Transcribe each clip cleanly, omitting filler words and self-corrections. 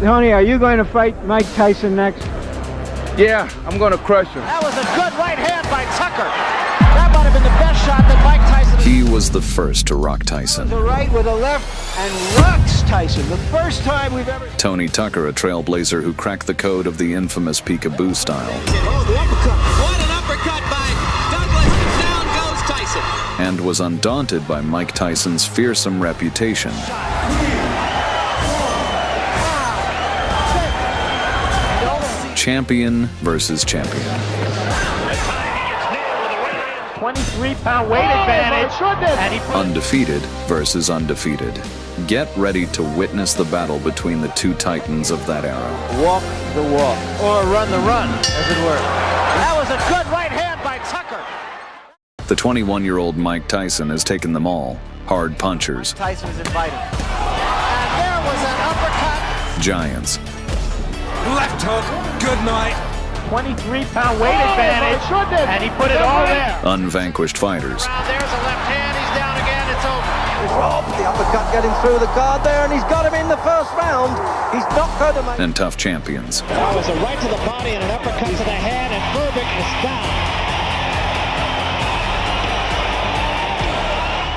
Tony, are you going to fight Mike Tyson next? Yeah, I'm going to crush him. That was a good right hand by Tucker. That might have been the best shot that Mike Tyson... He was the first to rock Tyson. The right with a left and rocks Tyson. The first time we've ever... Tony Tucker, a trailblazer who cracked the code of the infamous peekaboo style. Oh, the uppercut. What an uppercut by Douglas. Down goes Tyson. And was undaunted by Mike Tyson's fearsome reputation. Champion versus champion. 23-pound weight advantage. And he Undefeated versus undefeated. Get ready to witness the battle between the two titans of that era. Walk the walk. Or run the run, as it were. That was a good right hand by Tucker. The 21-year-old Mike Tyson has taken them all. Hard punchers. Tyson is invited. And there was an uppercut. Giants. Left hook. Good night. 23-pound weight advantage. And he put it all there. Unvanquished fighters. There's a left hand. He's down again. It's over. Rob, the uppercut getting through the guard there, and he's got him in the first round. He's not going to make... And tough champions. That was a right to the body and an uppercut to the head, and Burbick is down.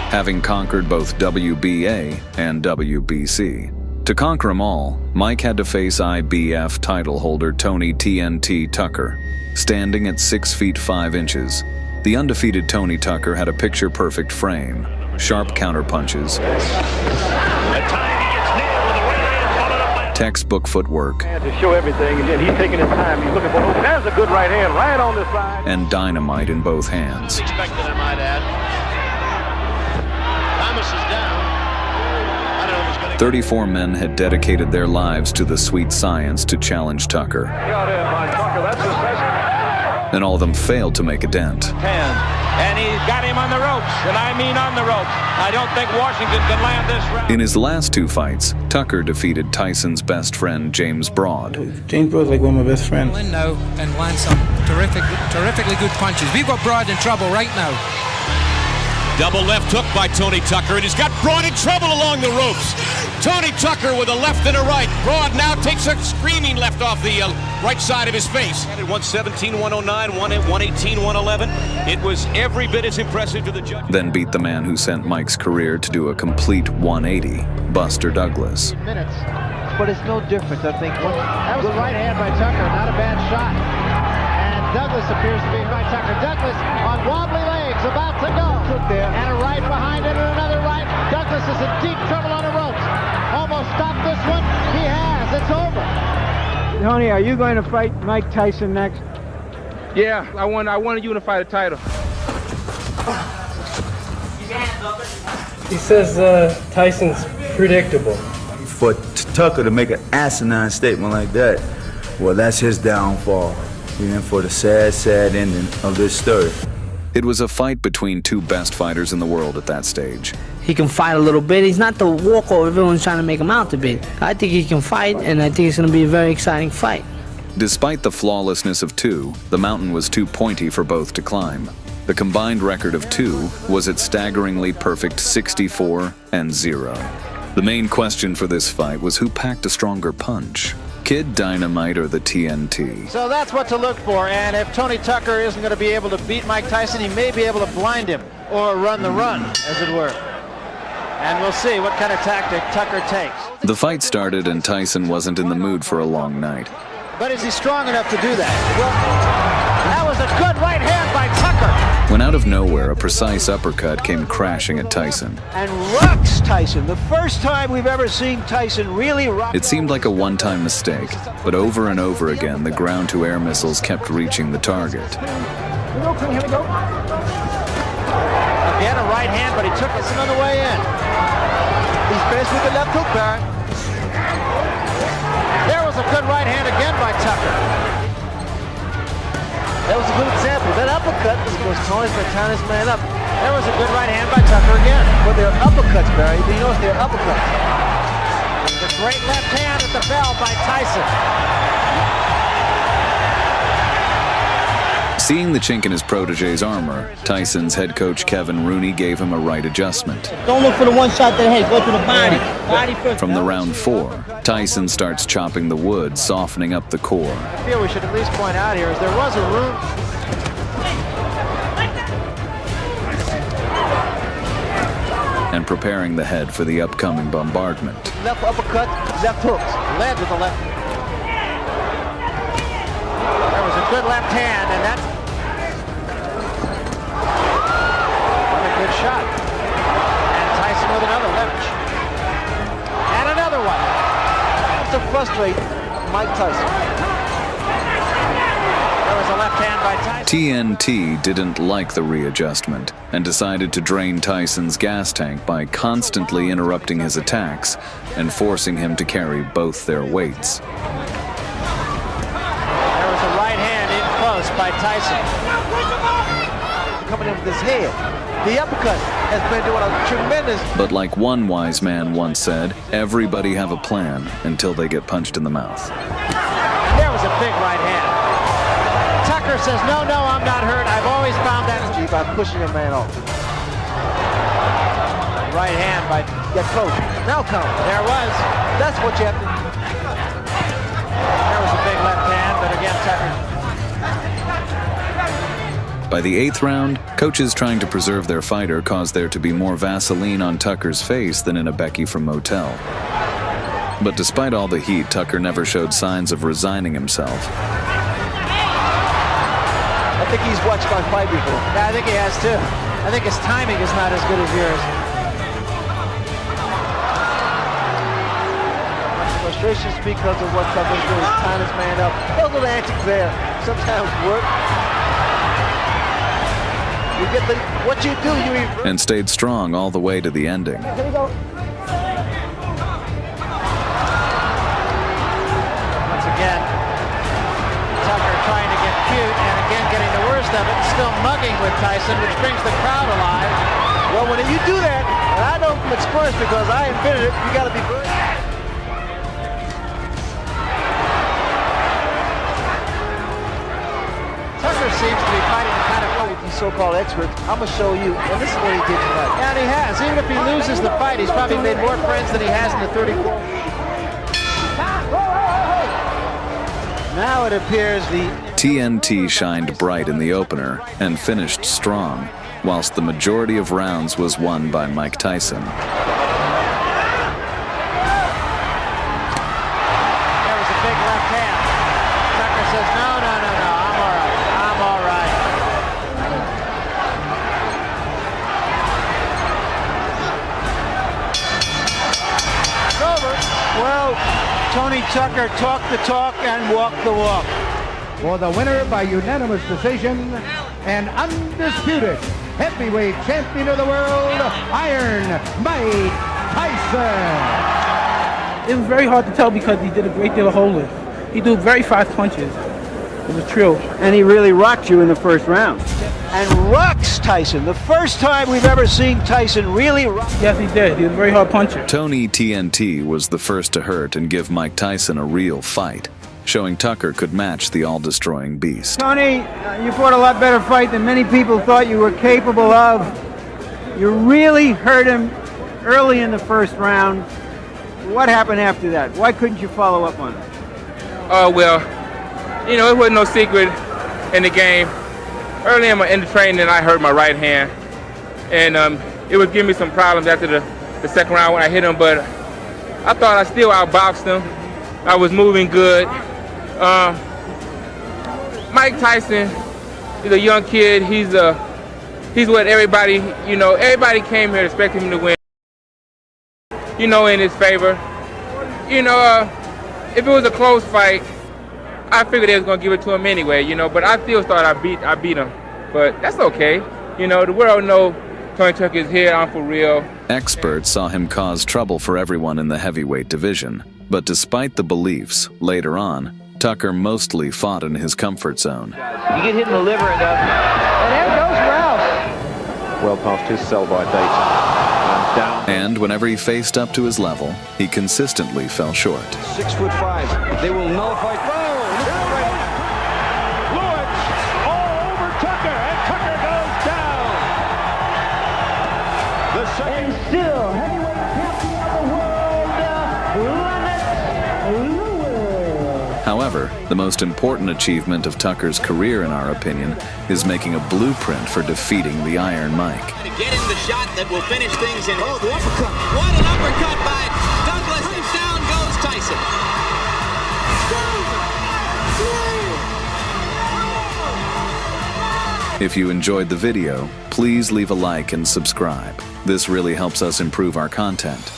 Having conquered both WBA and WBC. To conquer them all, Mike had to face IBF title holder Tony TNT Tucker, standing at 6 feet 5 inches. The undefeated Tony Tucker had a picture-perfect frame, sharp counterpunches, textbook footwork, To show everything, and then he's taking his time. He's looking for, oh, there's a good right hand right on the side. and dynamite in both hands. Expected, I might add. Thomas is down. I don't know if he's going to... 34 men had dedicated their lives to the sweet science to challenge Tucker. Got him on Tucker. That's the second. And all of them failed to make a dent. And he's got him on the ropes, and I mean on the ropes. I don't think Washington can land this round. In his last two fights, Tucker defeated Tyson's best friend James Broad. James Broad's like one of my best friends. Now and land some terrifically good punches. We've got Broad in trouble right now. Double left hook by Tony Tucker, and he's got Broad in trouble along the ropes. Tony Tucker with a left and a right. Broad now takes a screaming left off the right side of his face. At 117, 109, 118, 111. It was every bit as impressive to the judge. Then beat the man who sent Mike's career to do a complete 180, Buster Douglas. Minutes, but it's no difference, I think. That was a right hand by Tucker, not a bad shot. And Douglas appears to be by Tucker. Douglas on wobbly legs, about to go. And a right behind it, and another right. Douglas is in deep trouble on the ropes. Almost stopped this one. He has. It's over. Tony, are you going to fight Mike Tyson next? Yeah, I want to unify the title. He says Tyson's predictable. For Tucker to make an asinine statement like that, well, that's his downfall. And for the sad ending of this story. It was a fight between two best fighters in the world at that stage. He can fight a little bit. He's not the walkover everyone's trying to make him out to be. I think he can fight, and I think it's going to be a very exciting fight. Despite the flawlessness of two, the mountain was too pointy for both to climb. The combined record of two was its staggeringly perfect 64-0. The main question for this fight was who packed a stronger punch, Kid Dynamite or the TNT? So that's what to look for. And if Tony Tucker isn't going to be able to beat Mike Tyson, he may be able to blind him or run the run, as it were. And we'll see what kind of tactic Tucker takes. The fight started and Tyson wasn't in the mood for a long night. But is he strong enough to do that? Well, that was a good right hand by Tucker. When out of nowhere, a precise uppercut came crashing at Tyson. And rocks Tyson. The first time we've ever seen Tyson really rock. It seemed like a one-time mistake, but over and over again, the ground-to-air missiles kept reaching the target. Again, a right hand, but he took us another way in. He's faced with the left hook, Barry. There was a good right hand again by Tucker. That was a good example. That uppercut was Tony's by tying his man up. There was a good right hand by Tucker again. But they're uppercuts, Barry. You notice they're uppercuts. The great left hand at the bell by Tyson. Seeing the chink in his protege's armor, Tyson's head coach Kevin Rooney gave him a right adjustment. Don't look for the one shot to the head, go to the body. Body first. From the round 4, Tyson starts chopping the wood, softening up the core. I feel we should at least point out here is there was a room. And preparing the head for the upcoming bombardment. Left uppercut, left hooks. Led with the left. There was a good left hand, and that's what a good shot. And Tyson with another left. And another one. That's to frustrate Mike Tyson. There was a left hand by Tyson. TNT didn't like the readjustment and decided to drain Tyson's gas tank by constantly interrupting his attacks and forcing him to carry both their weights. There was a right hand in close by Tyson. Coming in with his head. The uppercut has been doing a tremendous... But like one wise man once said, everybody have a plan until they get punched in the mouth. There was a big right hand. Tucker says, no, I'm not hurt. I've always found that by pushing a man off. Right hand by... Get close. Now come. There was. That's what you have to... There was a big left hand, but again, Tucker... By the 8th round, coaches trying to preserve their fighter caused there to be more Vaseline on Tucker's face than in a Becky from Motel. But despite all the heat, Tucker never showed signs of resigning himself. I think he's watched my fight before. Yeah, I think he has too. I think his timing is not as good as yours. Frustrations because of what Tucker's doing. He's tying his man up. Those little antics there sometimes work. You get what you do, you eat. And stayed strong all the way to the ending. Here we go. Once again, Tucker trying to get cute and again getting the worst of it, still mugging with Tyson, which brings the crowd alive. Well, when you do that, and I know from experience because I invented it, you got to be very... Tucker seems to be fighting the kind of fight these so-called experts. I'm going to show you, and this is what he did tonight. And he has. Even if he loses the fight, he's probably made more friends than he has in the 34. Now it appears the... TNT shined bright in the opener and finished strong, whilst the majority of rounds was won by Mike Tyson. There was a big left hand. Tucker says, no, I'm all right. I'm all right. It's over. Well, Tony Tucker talked the talk and walked the walk. For the winner by unanimous decision and undisputed heavyweight champion of the world, Iron Mike Tyson. It was very hard to tell because he did a great deal of holding. He threw very fast punches. It was true. And he really rocked you in the first round. And rocks Tyson. The first time we've ever seen Tyson really rock. Yes, he did. He was a very hard puncher. Tony TNT was the first to hurt and give Mike Tyson a real fight, showing Tucker could match the all-destroying beast. Tony, you fought a lot better fight than many people thought you were capable of. You really hurt him early in the first round. What happened after that? Why couldn't you follow up on it? Well, it wasn't no secret in the game. Early in the training, I hurt my right hand. And it was giving me some problems after the second round when I hit him, but I thought I still outboxed him. I was moving good. Mike Tyson is a young kid. He's what everybody, everybody came here expecting him to win. In his favor. If it was a close fight, I figured they was gonna give it to him anyway, but I still thought I beat him. But that's okay. The world knows Tony Tucker is here, I'm for real. Experts saw him cause trouble for everyone in the heavyweight division, but despite the beliefs, later on, Tucker mostly fought in his comfort zone. You get hit in the liver and there goes Ralph. Well past his sell-by date. Down. And whenever he faced up to his level, he consistently fell short. 6'5". They will nullify. Lewis all over Tucker goes down. The second. And still heavyweight champion of the world, Lewis. However, the most important achievement of Tucker's career, in our opinion, is making a blueprint for defeating the Iron Mike. To get in the shot that will finish things in. Oh, the uppercut. What an uppercut by Douglas, and down goes Tyson. If you enjoyed the video, please leave a like and subscribe. This really helps us improve our content.